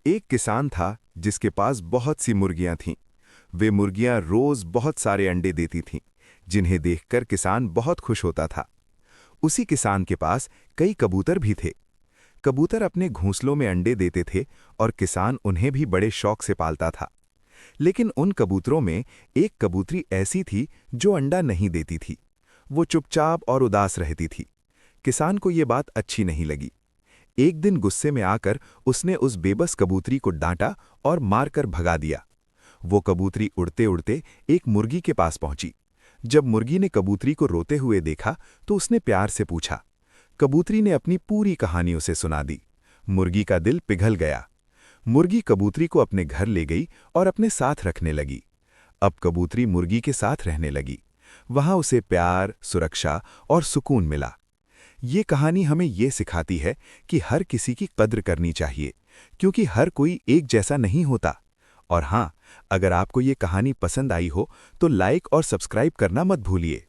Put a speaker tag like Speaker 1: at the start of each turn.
Speaker 1: एक किसान था जिसके पास बहुत सी मुर्गियां थीं। वे मुर्गियां रोज बहुत सारे अंडे देती थीं, जिन्हें देखकर किसान बहुत खुश होता था। उसी किसान के पास कई कबूतर भी थे। कबूतर अपने घोंसलों में अंडे देते थे और किसान उन्हें भी बड़े शौक से पालता था। लेकिन उन कबूतरों में एक कबूतरी ऐसी थी जो अंडा नहीं देती थी। वो चुपचाप और उदास रहती थी। किसान को ये बात अच्छी नहीं लगी। एक दिन गुस्से में आकर उसने उस बेबस कबूतरी को डांटा और मारकर भगा दिया। वो कबूतरी उड़ते उड़ते एक मुर्गी के पास पहुंची। जब मुर्गी ने कबूतरी को रोते हुए देखा तो उसने प्यार से पूछा। कबूतरी ने अपनी पूरी कहानी उसे सुना दी। मुर्गी का दिल पिघल गया। मुर्गी कबूतरी को अपने घर ले गई और अपने साथ रखने लगी। अब कबूतरी मुर्गी के साथ रहने लगी। वहां उसे प्यार, सुरक्षा और सुकून मिला। ये कहानी हमें ये सिखाती है कि हर किसी की कद्र करनी चाहिए, क्योंकि हर कोई एक जैसा नहीं होता। और हाँ, अगर आपको ये कहानी पसंद आई हो तो लाइक और सब्सक्राइब करना मत भूलिए।